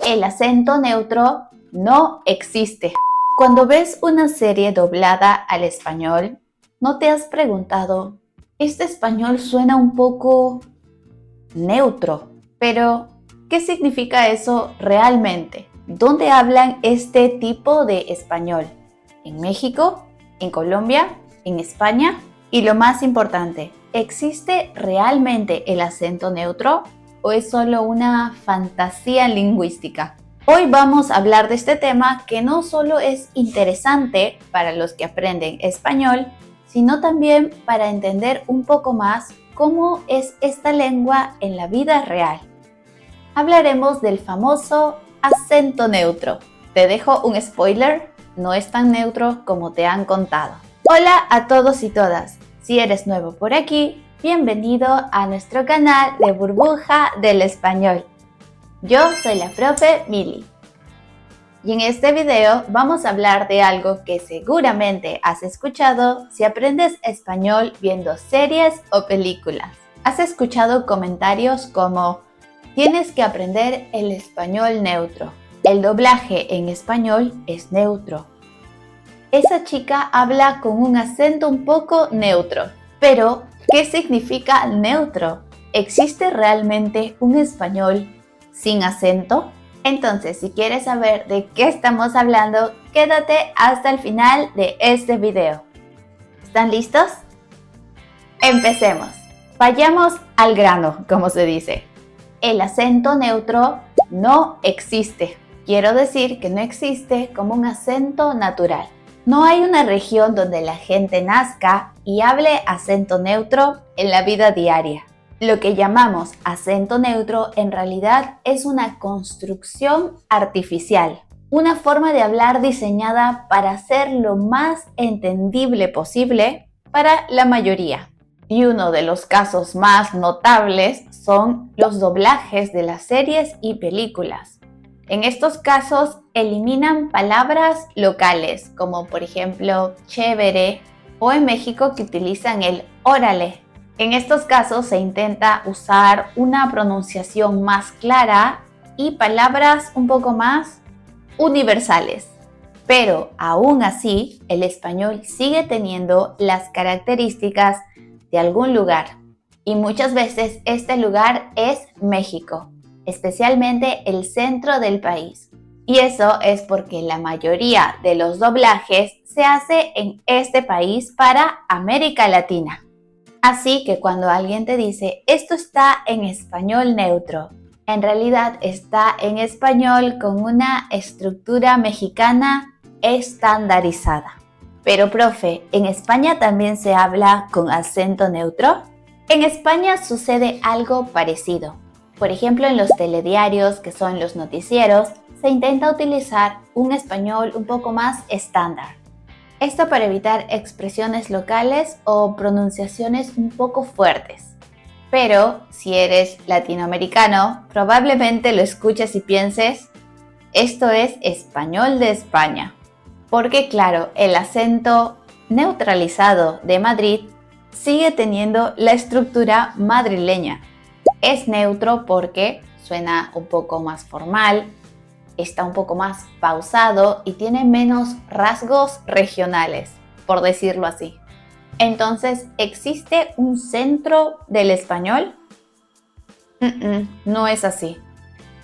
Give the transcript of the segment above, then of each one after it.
El acento neutro no existe. Cuando ves una serie doblada al español, ¿no te has preguntado, este español suena un poco neutro? Pero, ¿qué significa eso realmente? ¿Dónde hablan este tipo de español? ¿En México? ¿En Colombia? ¿En España? Y lo más importante, ¿existe realmente el acento neutro o es solo una fantasía lingüística? Hoy vamos a hablar de este tema que no solo es interesante para los que aprenden español, sino también para entender un poco más cómo es esta lengua en la vida real. Hablaremos del famoso acento neutro. Te dejo un spoiler, no es tan neutro como te han contado. Hola a todos y todas, si eres nuevo por aquí, bienvenido a nuestro canal de Burbuja del Español. Yo soy la profe Mili. Y en este video vamos a hablar de algo que seguramente has escuchado si aprendes español viendo series o películas. Has escuchado comentarios como: tienes que aprender el español neutro. El doblaje en español es neutro. Esa chica habla con un acento un poco neutro. Pero, ¿qué significa neutro? ¿Existe realmente un español sin acento? Entonces, si quieres saber de qué estamos hablando, quédate hasta el final de este video. ¿Están listos? Empecemos. Vayamos al grano, como se dice. El acento neutro no existe. Quiero decir que no existe como un acento natural. No hay una región donde la gente nazca y hable acento neutro en la vida diaria. Lo que llamamos acento neutro en realidad es una construcción artificial, una forma de hablar diseñada para ser lo más entendible posible para la mayoría. Y uno de los casos más notables son los doblajes de las series y películas. En estos casos eliminan palabras locales, como por ejemplo chévere, o en México que utilizan el órale. En estos casos se intenta usar una pronunciación más clara y palabras un poco más universales. Pero aún así, el español sigue teniendo las características de algún lugar. Y muchas veces este lugar es México, especialmente el centro del país. Y eso es porque la mayoría de los doblajes se hace en este país para América Latina. Así que cuando alguien te dice, esto está en español neutro, en realidad está en español con una estructura mexicana estandarizada. Pero profe, ¿en España también se habla con acento neutro? En España sucede algo parecido. Por ejemplo, en los telediarios, que son los noticieros, se intenta utilizar un español un poco más estándar. Esto para evitar expresiones locales o pronunciaciones un poco fuertes. Pero si eres latinoamericano, probablemente lo escuches y pienses, esto es español de España. Porque claro, el acento neutralizado de Madrid sigue teniendo la estructura madrileña. Es neutro porque suena un poco más formal, está un poco más pausado y tiene menos rasgos regionales, por decirlo así. Entonces, ¿existe un centro del español? No es así,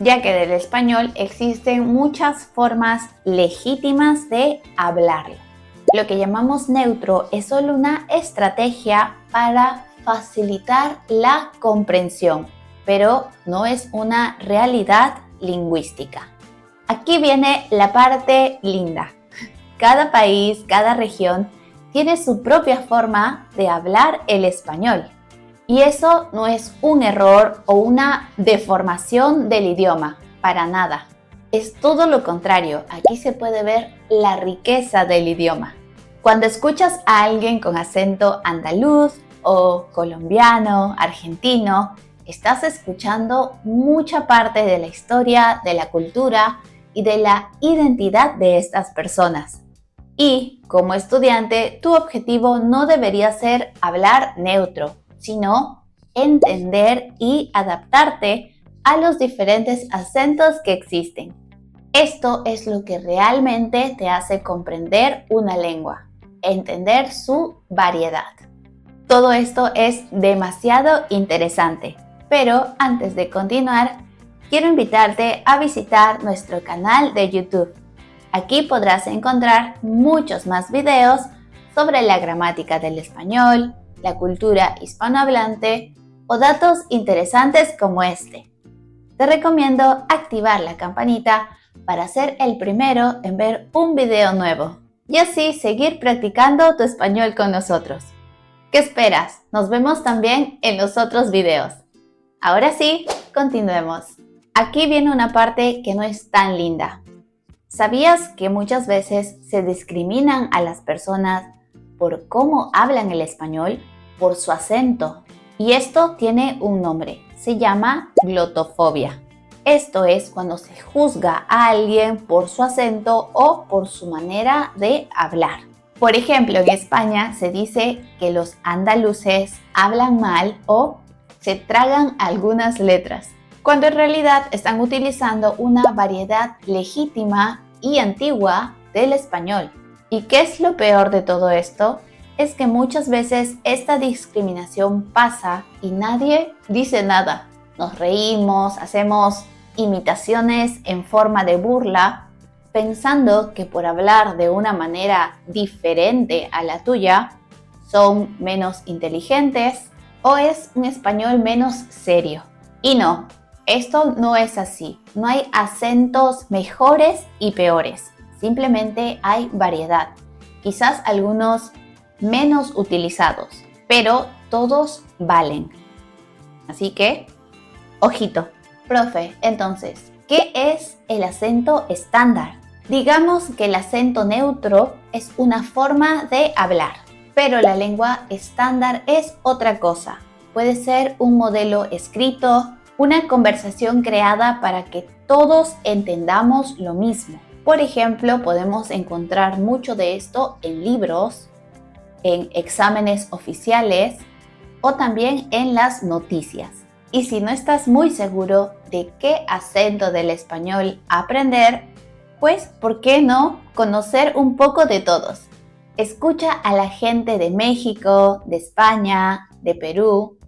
ya que del español existen muchas formas legítimas de hablarlo. Lo que llamamos neutro es solo una estrategia para facilitar la comprensión, pero no es una realidad lingüística. Aquí viene la parte linda. Cada país, cada región tiene su propia forma de hablar el español. Y eso no es un error o una deformación del idioma, para nada. Es todo lo contrario, aquí se puede ver la riqueza del idioma. Cuando escuchas a alguien con acento andaluz o colombiano, argentino, estás escuchando mucha parte de la historia, de la cultura y de la identidad de estas personas. Y como estudiante, tu objetivo no debería ser hablar neutro, sino entender y adaptarte a los diferentes acentos que existen. Esto es lo que realmente te hace comprender una lengua, entender su variedad. Todo esto es demasiado interesante, pero antes de continuar, quiero invitarte a visitar nuestro canal de YouTube. Aquí podrás encontrar muchos más videos sobre la gramática del español, la cultura hispanohablante o datos interesantes como este. Te recomiendo activar la campanita para ser el primero en ver un video nuevo y así seguir practicando tu español con nosotros. ¿Qué esperas? Nos vemos también en los otros videos. Ahora sí, continuemos. Aquí viene una parte que no es tan linda. ¿Sabías que muchas veces se discriminan a las personas por cómo hablan el español, por su acento? Y esto tiene un nombre, se llama glotofobia. Esto es cuando se juzga a alguien por su acento o por su manera de hablar. Por ejemplo, en España se dice que los andaluces hablan mal o se tragan algunas letras, cuando en realidad están utilizando una variedad legítima y antigua del español. ¿Y qué es lo peor de todo esto? Es que muchas veces esta discriminación pasa y nadie dice nada. Nos reímos, hacemos imitaciones en forma de burla, pensando que por hablar de una manera diferente a la tuya, son menos inteligentes o es un español menos serio. Y no, esto no es así. No hay acentos mejores y peores. Simplemente hay variedad. Quizás algunos menos utilizados, pero todos valen. Así que, ojito. Profe, entonces, ¿qué es el acento estándar? Digamos que el acento neutro es una forma de hablar, pero la lengua estándar es otra cosa. Puede ser un modelo escrito, una conversación creada para que todos entendamos lo mismo. Por ejemplo, podemos encontrar mucho de esto en libros, en exámenes oficiales o también en las noticias. Y si no estás muy seguro de qué acento del español aprender, pues ¿por qué no conocer un poco de todos? Escucha a la gente de México, de España, de Perú,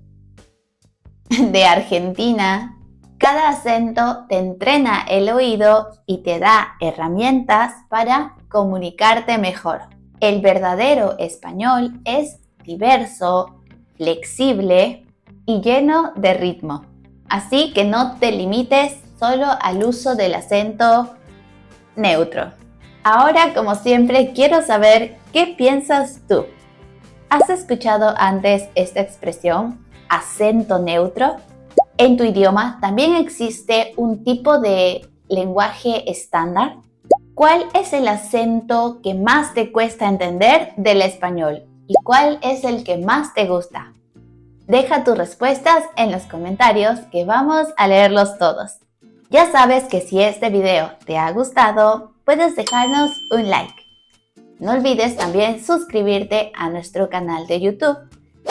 de Argentina. Cada acento te entrena el oído y te da herramientas para comunicarte mejor. El verdadero español es diverso, flexible y lleno de ritmo. Así que no te limites solo al uso del acento neutro. Ahora, como siempre, quiero saber qué piensas tú. ¿Has escuchado antes esta expresión, acento neutro? En tu idioma también existe un tipo de lenguaje estándar. ¿Cuál es el acento que más te cuesta entender del español? ¿Y cuál es el que más te gusta? Deja tus respuestas en los comentarios que vamos a leerlos todos. Ya sabes que si este video te ha gustado, puedes dejarnos un like. No olvides también suscribirte a nuestro canal de YouTube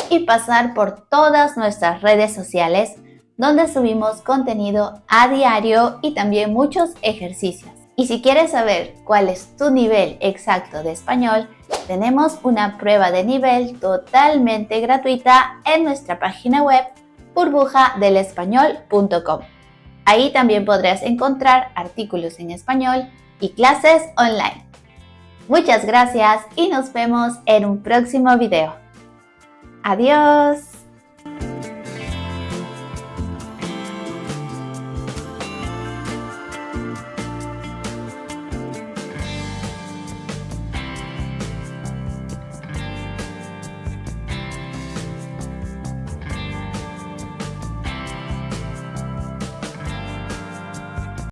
y pasar por todas nuestras redes sociales donde subimos contenido a diario y también muchos ejercicios. Y si quieres saber cuál es tu nivel exacto de español, tenemos una prueba de nivel totalmente gratuita en nuestra página web burbujadelespañol.com. Ahí también podrás encontrar artículos en español y clases online. Muchas gracias y nos vemos en un próximo video. Adiós.